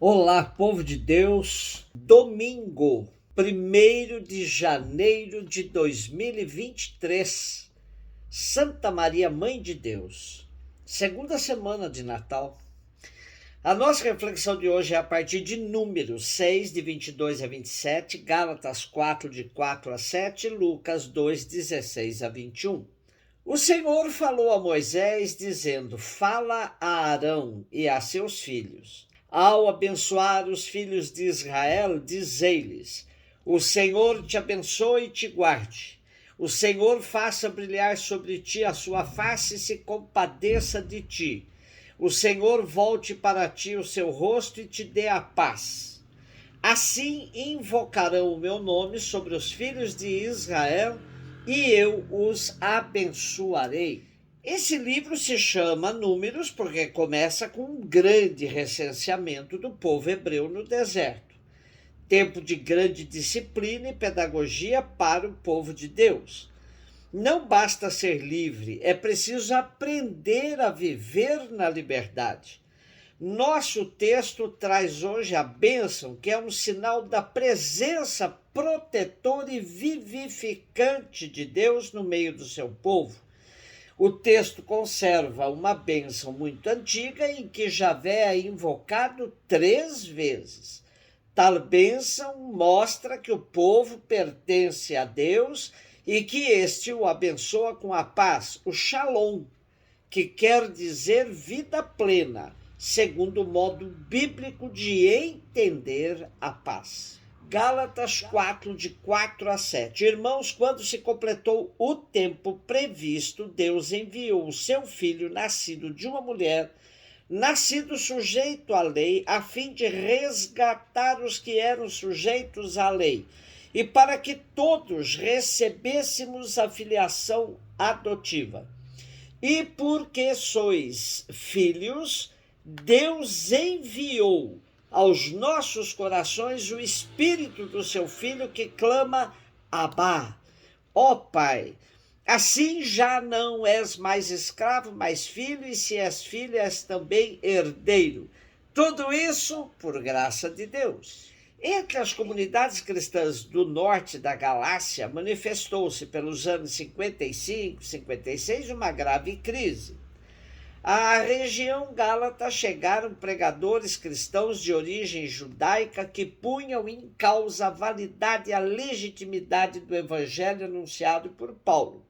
Olá, povo de Deus. Domingo, 1º de janeiro de 2023, Santa Maria, Mãe de Deus, segunda semana de Natal. A nossa reflexão de hoje é a partir de Números 6, de 22 a 27, Gálatas 4, de 4 a 7, Lucas 2, 16 a 21. O Senhor falou a Moisés, dizendo: Fala a Arão e a seus filhos. Ao abençoar os filhos de Israel, dizei-lhes: O Senhor te abençoe e te guarde. O Senhor faça brilhar sobre ti a sua face e se compadeça de ti. O Senhor volte para ti o seu rosto e te dê a paz. Assim invocarão o meu nome sobre os filhos de Israel e eu os abençoarei. Esse livro se chama Números porque começa com um grande recenseamento do povo hebreu no deserto. Tempo de grande disciplina e pedagogia para o povo de Deus. Não basta ser livre, é preciso aprender a viver na liberdade. Nosso texto traz hoje a bênção, que é um sinal da presença protetora e vivificante de Deus no meio do seu povo. O texto conserva uma bênção muito antiga em que Javé é invocado 3 vezes. Tal bênção mostra que o povo pertence a Deus e que este o abençoa com a paz, o Shalom, que quer dizer vida plena, segundo o modo bíblico de entender a paz. Gálatas 4, de 4 a 7. Irmãos, quando se completou o tempo previsto, Deus enviou o seu filho, nascido de uma mulher, nascido sujeito à lei, a fim de resgatar os que eram sujeitos à lei, e para que todos recebêssemos a filiação adotiva. E porque sois filhos, Deus enviou aos nossos corações o Espírito do seu Filho que clama: Abá, ó Pai. Assim já não és mais escravo, mas filho, e se és filho, és também herdeiro. Tudo isso por graça de Deus. Entre as comunidades cristãs do norte da Galácia, manifestou-se pelos anos 55, 56 uma grave crise. À região gálata chegaram pregadores cristãos de origem judaica que punham em causa a validade e a legitimidade do evangelho anunciado por Paulo.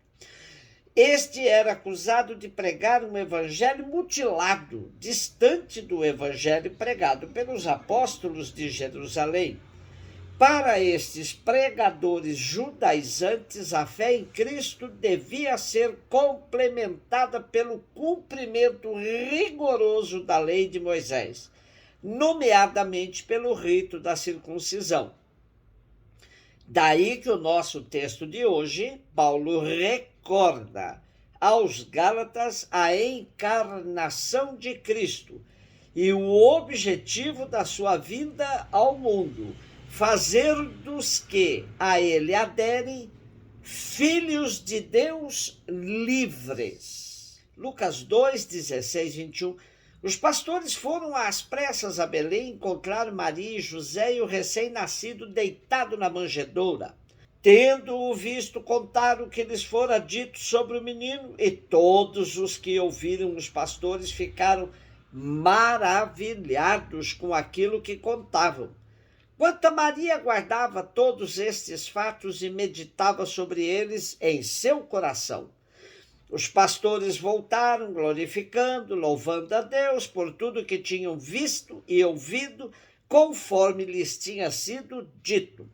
Este era acusado de pregar um evangelho mutilado, distante do evangelho pregado pelos apóstolos de Jerusalém. Para estes pregadores judaizantes, a fé em Cristo devia ser complementada pelo cumprimento rigoroso da lei de Moisés, nomeadamente pelo rito da circuncisão. Daí que o nosso texto de hoje, Paulo recorda aos Gálatas a encarnação de Cristo e o objetivo da sua vinda ao mundo, fazer dos que a ele aderem filhos de Deus livres. Lucas 2, 16, 21. Os pastores foram às pressas a Belém encontrar Maria e José e o recém-nascido deitado na manjedoura. Tendo-o visto, contaram o que lhes fora dito sobre o menino, e todos os que ouviram os pastores ficaram maravilhados com aquilo que contavam. Quanto a Maria, guardava todos estes fatos e meditava sobre eles em seu coração. Os pastores voltaram, glorificando, louvando a Deus por tudo que tinham visto e ouvido, conforme lhes tinha sido dito.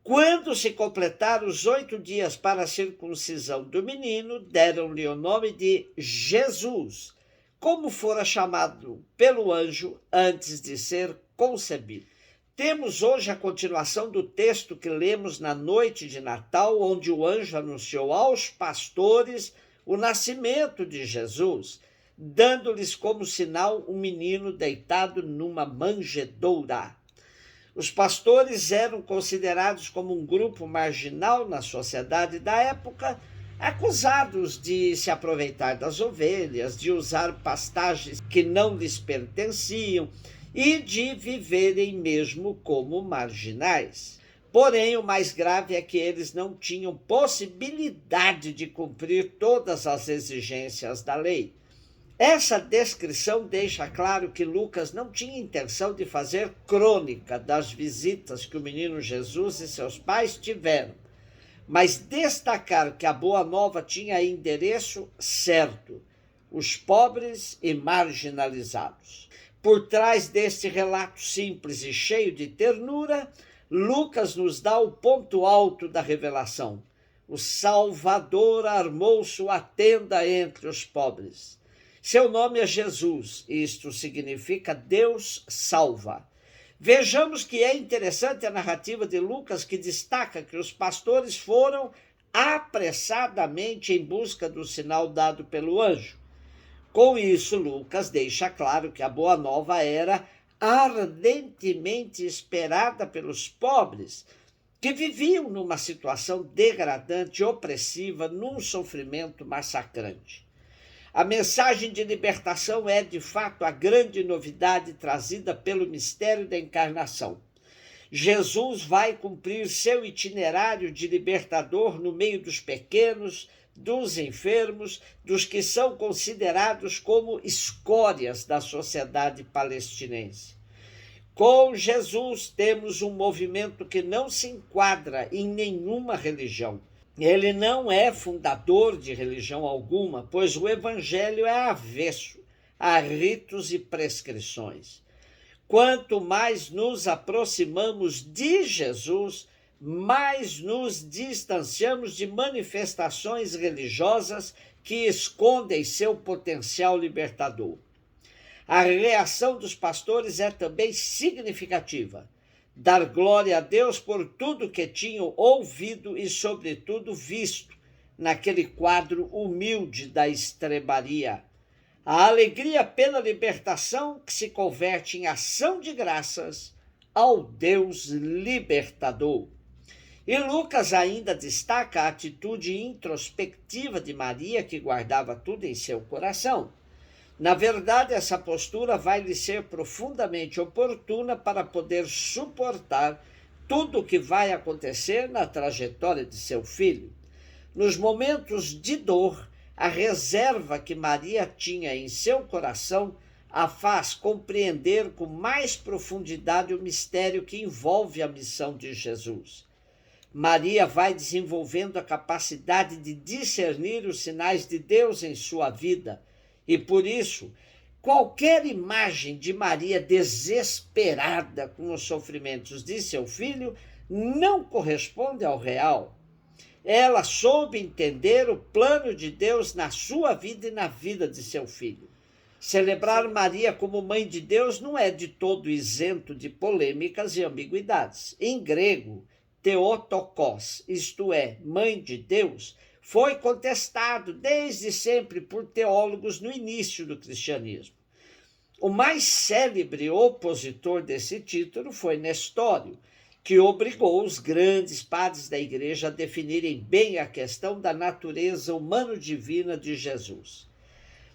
Quando se completaram os 8 dias para a circuncisão do menino, deram-lhe o nome de Jesus, como fora chamado pelo anjo antes de ser concebido. Temos hoje a continuação do texto que lemos na noite de Natal, onde o anjo anunciou aos pastores o nascimento de Jesus, dando-lhes como sinal um menino deitado numa manjedoura. Os pastores eram considerados como um grupo marginal na sociedade da época, acusados de se aproveitar das ovelhas, de usar pastagens que não lhes pertenciam e de viverem mesmo como marginais. Porém, o mais grave é que eles não tinham possibilidade de cumprir todas as exigências da lei. Essa descrição deixa claro que Lucas não tinha intenção de fazer crônica das visitas que o menino Jesus e seus pais tiveram, mas destacar que a Boa Nova tinha endereço certo: os pobres e marginalizados. Por trás deste relato simples e cheio de ternura, Lucas nos dá o ponto alto da revelação. O Salvador armou sua tenda entre os pobres. Seu nome é Jesus, e isto significa Deus salva. Vejamos que é interessante a narrativa de Lucas, que destaca que os pastores foram apressadamente em busca do sinal dado pelo anjo. Com isso, Lucas deixa claro que a Boa Nova era ardentemente esperada pelos pobres, que viviam numa situação degradante, opressiva, num sofrimento massacrante. A mensagem de libertação é, de fato, a grande novidade trazida pelo mistério da encarnação. Jesus vai cumprir seu itinerário de libertador no meio dos pequenos, dos enfermos, dos que são considerados como escórias da sociedade palestinense. Com Jesus temos um movimento que não se enquadra em nenhuma religião. Ele não é fundador de religião alguma, pois o evangelho é avesso a ritos e prescrições. Quanto mais nos aproximamos de Jesus, mais nos distanciamos de manifestações religiosas que escondem seu potencial libertador. A reação dos pastores é também significativa. Dar glória a Deus por tudo que tinham ouvido e, sobretudo, visto naquele quadro humilde da estrebaria. A alegria pela libertação que se converte em ação de graças ao Deus libertador. E Lucas ainda destaca a atitude introspectiva de Maria, que guardava tudo em seu coração. Na verdade, essa postura vai lhe ser profundamente oportuna para poder suportar tudo o que vai acontecer na trajetória de seu filho. Nos momentos de dor, a reserva que Maria tinha em seu coração a faz compreender com mais profundidade o mistério que envolve a missão de Jesus. Maria vai desenvolvendo a capacidade de discernir os sinais de Deus em sua vida, e por isso, qualquer imagem de Maria desesperada com os sofrimentos de seu filho não corresponde ao real. Ela soube entender o plano de Deus na sua vida e na vida de seu filho. Celebrar Maria como mãe de Deus não é de todo isento de polêmicas e ambiguidades. Em grego, Theotokos, isto é, mãe de Deus, foi contestado desde sempre por teólogos no início do cristianismo. O mais célebre opositor desse título foi Nestório, que obrigou os grandes padres da igreja a definirem bem a questão da natureza humano-divina de Jesus.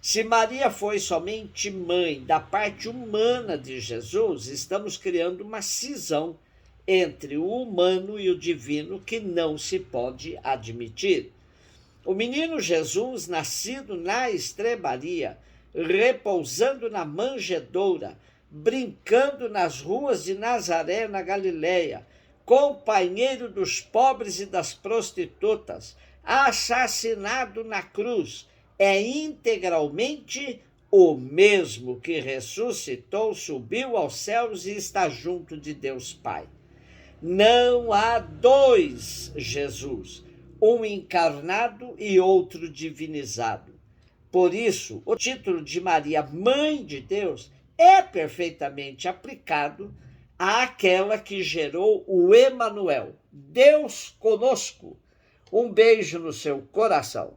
Se Maria foi somente mãe da parte humana de Jesus, estamos criando uma cisão entre o humano e o divino que não se pode admitir. O menino Jesus, nascido na estrebaria, repousando na manjedoura, brincando nas ruas de Nazaré, na Galileia, companheiro dos pobres e das prostitutas, assassinado na cruz, é integralmente o mesmo que ressuscitou, subiu aos céus e está junto de Deus Pai. Não há dois Jesus, um encarnado e outro divinizado. Por isso, o título de Maria, Mãe de Deus, é perfeitamente aplicado àquela que gerou o Emanuel, Deus conosco. Um beijo no seu coração.